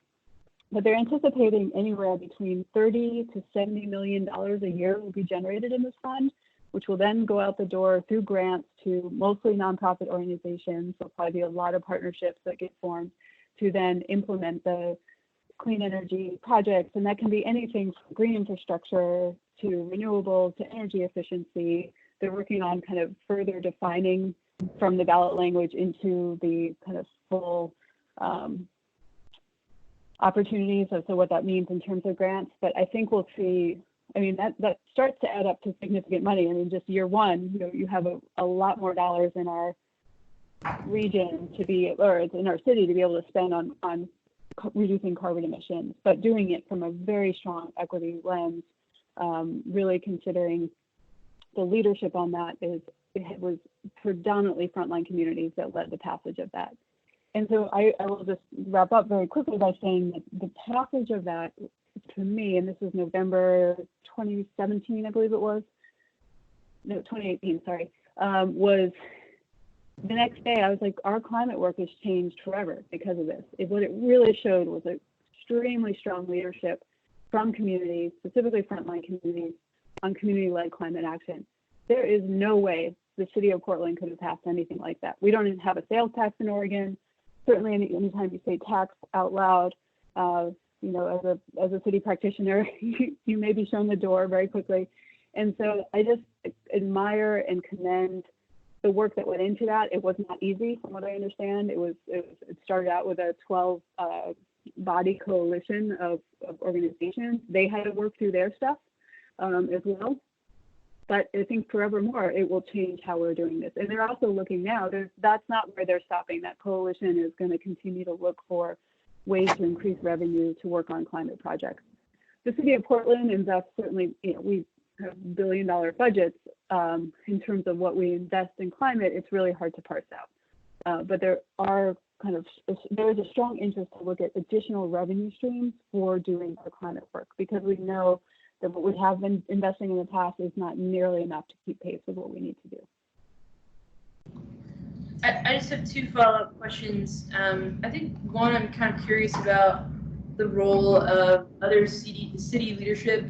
But they're anticipating anywhere between $30 to $70 million a year will be generated in this fund, which will then go out the door through grants to mostly nonprofit organizations. There'll probably be a lot of partnerships that get formed to then implement the clean energy projects. And that can be anything from green infrastructure to renewables to energy efficiency. They're working on kind of further defining from the ballot language into the kind of full opportunities as to what that means in terms of grants. But I think we'll see, that starts to add up to significant money. Just year one, you have a lot more dollars in our region or in our city to be able to spend on reducing carbon emissions, but doing it from a very strong equity lens, really considering the leadership on that it was predominantly frontline communities that led the passage of that. And so I will just wrap up very quickly by saying that the passage of that to me, and this was November 2017, I believe it was. No, 2018, sorry, was the next day I was like, our climate work has changed forever because of this. What it really showed was extremely strong leadership from communities, specifically frontline communities, on community-led climate action. There is no way the city of Portland could have passed anything like that. We don't even have a sales tax in Oregon. Certainly anytime you say tax out loud, you know, as a city practitioner, you may be shown the door very quickly. And so I just admire and commend the work that went into that. It was not easy, from what I understand. It started out with a 12 body coalition of organizations. They had to work through their stuff as well. But I think forevermore, it will change how we're doing this. And they're also looking now, that's not where they're stopping. That coalition is going to continue to look for ways to increase revenue to work on climate projects. The city of Portland invests certainly, you know, we have billion-dollar budgets. In terms of what we invest in climate, it's really hard to parse out. But there is a strong interest to look at additional revenue streams for doing our climate work, because we know that what we have been investing in the past is not nearly enough to keep pace with what we need to do. I just have two follow-up questions. I think one, I'm kind of curious about the role of other city leadership,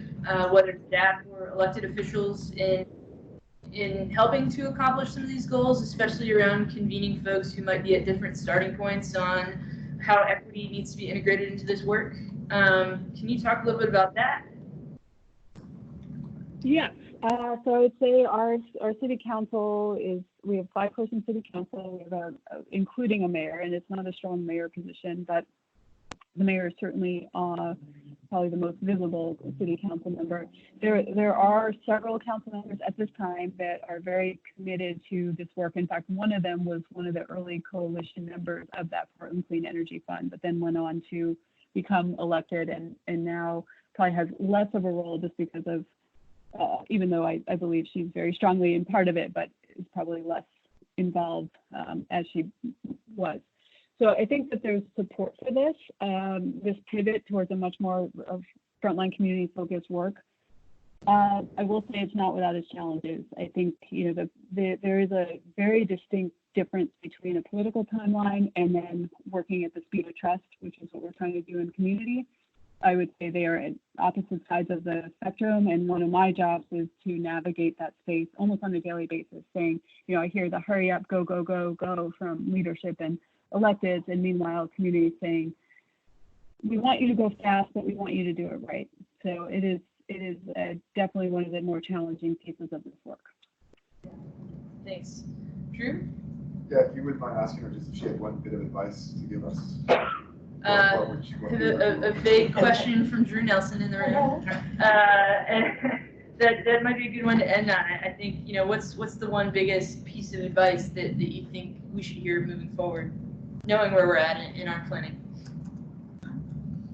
whether staff or elected officials, in helping to accomplish some of these goals, especially around convening folks who might be at different starting points on how equity needs to be integrated into this work. Can you talk a little bit about that? Yeah, so I would say our city council we have 5-person city council, we have including a mayor, and it's not a strong mayor position, but the mayor is certainly probably the most visible city council member. There are several council members at this time that are very committed to this work. In fact, one of them was one of the early coalition members of that Portland Clean Energy Fund, but then went on to become elected and now probably has less of a role just because of even though I believe she's very strongly in part of it, but is probably less involved as she was. So I think that there's support for this pivot towards a much more of frontline community focused work. I will say it's not without its challenges. I think, you know, there is a very distinct difference between a political timeline and then working at the speed of trust, which is what we're trying to do in community. I would say they are at opposite sides of the spectrum, and one of my jobs is to navigate that space almost on a daily basis, saying, you know, I hear the hurry up, go, go, go, go from leadership and electeds, and meanwhile community saying, we want you to go fast, but we want you to do it right. So it is definitely one of the more challenging pieces of this work. Thanks. Drew? Yeah, if you wouldn't mind asking her just if she had one bit of advice to give us. A vague question from Drew Nelson in the room. That might be a good one to end on. I think, you know, what's the one biggest piece of advice that you think we should hear moving forward, knowing where we're at in our planning?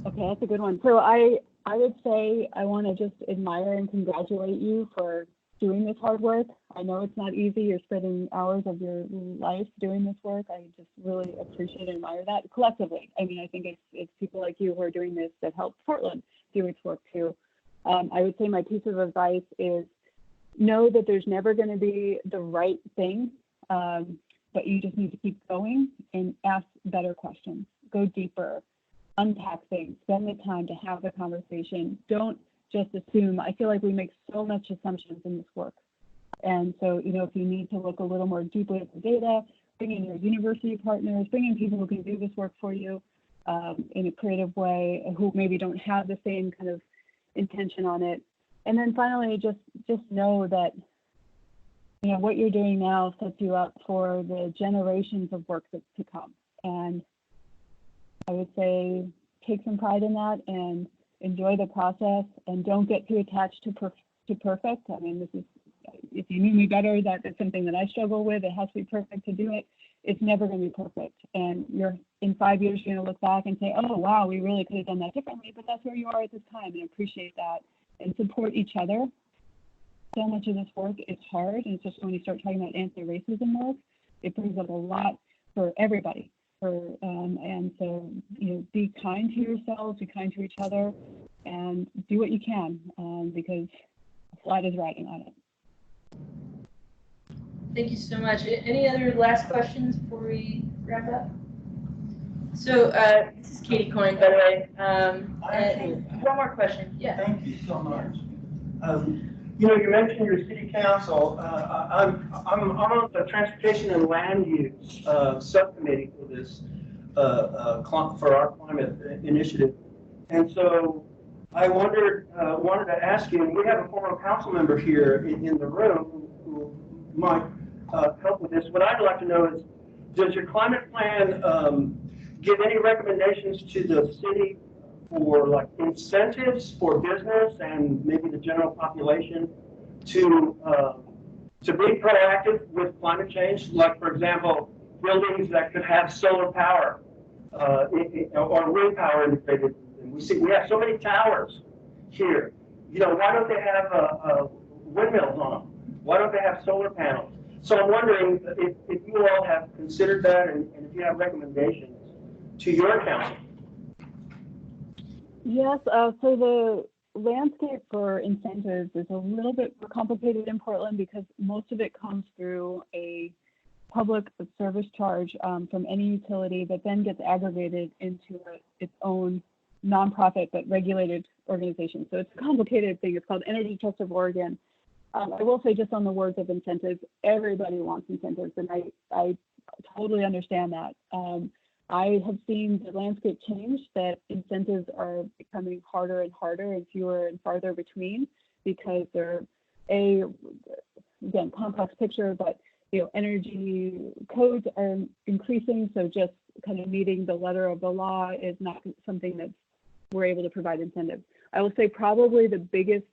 Okay, that's a good one. So I would say I want to just admire and congratulate you for doing this hard work. I know it's not easy. You're spending hours of your life doing this work. I just really appreciate and admire that collectively. I mean, I think it's people like you who are doing this that help Portland do its work too. I would say my piece of advice is know that there's never going to be the right thing, but you just need to keep going and ask better questions. Go deeper, unpack things, spend the time to have the conversation. Don't just assume. I feel like we make so much assumptions in this work. And so, you know, if you need to look a little more deeply at the data, bring in your university partners, bring in people who can do this work for you in a creative way, who maybe don't have the same kind of intention on it. And then finally, just know that, you know, what you're doing now sets you up for the generations of work that's to come. And I would say take some pride in that and enjoy the process, and don't get too attached to perfect. I mean, this is, if you knew me better, that is something that I struggle with. It has to be perfect to do it. It's never going to be perfect. And in 5 years, you're going to look back and say, oh, wow, we really could have done that differently, but that's where you are at this time, and appreciate that and support each other. So much of this work is hard, and especially when you start talking about anti-racism work, it brings up a lot for everybody. And so, you know, be kind to yourselves, be kind to each other, and do what you can because a flood is riding on it. Thank you so much. Any other last questions before we wrap up? So this is Katie Coyne, by the way. And one more question. Yeah. Thank you so much. You know, you mentioned your city council. I'm on the transportation and land use subcommittee for this for our climate initiative, and so I wanted to ask you. And we have a former council member here in the room who might help with this. What I'd like to know is, does your climate plan give any recommendations to the city for like incentives for business and maybe the general population to be proactive with climate change? Like, for example, buildings that could have solar power or wind power integrated. We have so many towers here. You know, why don't they have windmills on them? Why don't they have solar panels? So I'm wondering if you all have considered that and if you have recommendations to your council. Yes, so the landscape for incentives is a little bit more complicated in Portland because most of it comes through a public service charge from any utility that then gets aggregated into its own nonprofit but regulated organization. So it's a complicated thing. It's called Energy Trust of Oregon. I will say, just on the words of incentives, everybody wants incentives, and I totally understand that. I have seen the landscape change, that incentives are becoming harder and harder and fewer and farther between because they're again, complex picture, but energy codes are increasing, so just kind of meeting the letter of the law is not something that we're able to provide incentives. I will say probably the biggest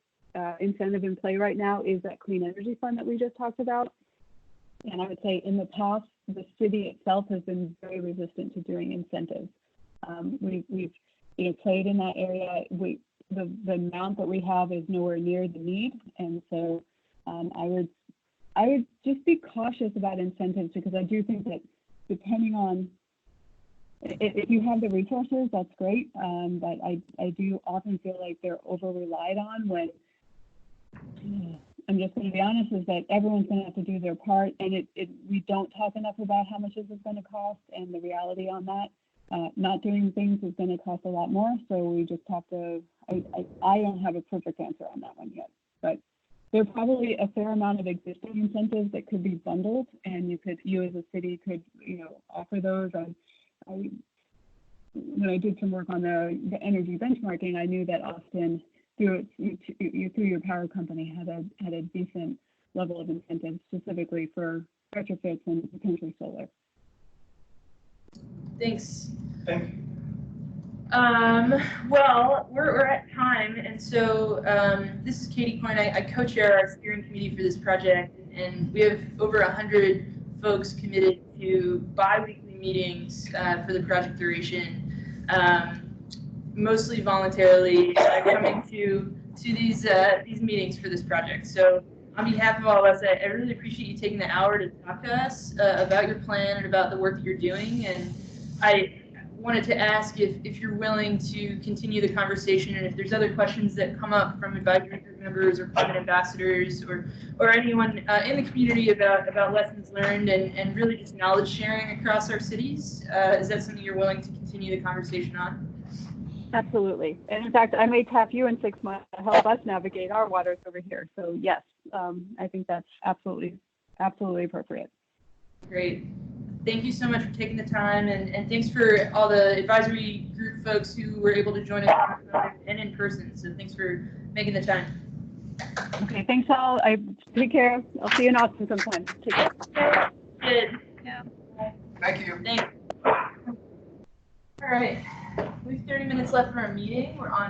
incentive in play right now is that clean energy fund that we just talked about. And I would say in the past, the city itself has been very resistant to doing incentives. We've played in that area. The amount that we have is nowhere near the need, and so I would just be cautious about incentives because I do think that depending on if you have the resources, that's great. But I do often feel like they're over relied on when. I'm just going to be honest, is that everyone's going to have to do their part, and we don't talk enough about how much this is going to cost, and the reality on that. Not doing things is going to cost a lot more, so we just have to. I don't have a perfect answer on that one yet, but there are probably a fair amount of existing incentives that could be bundled, and you as a city could offer those. When I did some work on the energy benchmarking, I knew that Austin, through your power company, had a decent level of incentives specifically for retrofits and potentially solar. Thanks. Thank you. Well, we're at time, and so this is Katie Coyne. I co-chair our steering committee for this project, and we have over 100 folks committed to bi-weekly meetings for the project duration. Mostly voluntarily coming to these meetings for this project. So on behalf of all of us, I really appreciate you taking the hour to talk to us about your plan and about the work that you're doing. And I wanted to ask if you're willing to continue the conversation, and if there's other questions that come up from advisory group members or climate ambassadors or anyone in the community about lessons learned and really just knowledge sharing across our cities. Is that something you're willing to continue the conversation on? Absolutely. And in fact, I may tap you in 6 months to help us navigate our waters over here. So yes, I think that's absolutely appropriate. Great. Thank you so much for taking the time, and thanks for all the advisory group folks who were able to join us on the phone and in person. So thanks for making the time. Okay, thanks all. Take care. I'll see you in Austin sometime. Take care. Good. Yeah. Thank you. Thanks. All right. We have 30 minutes left for our meeting. We're on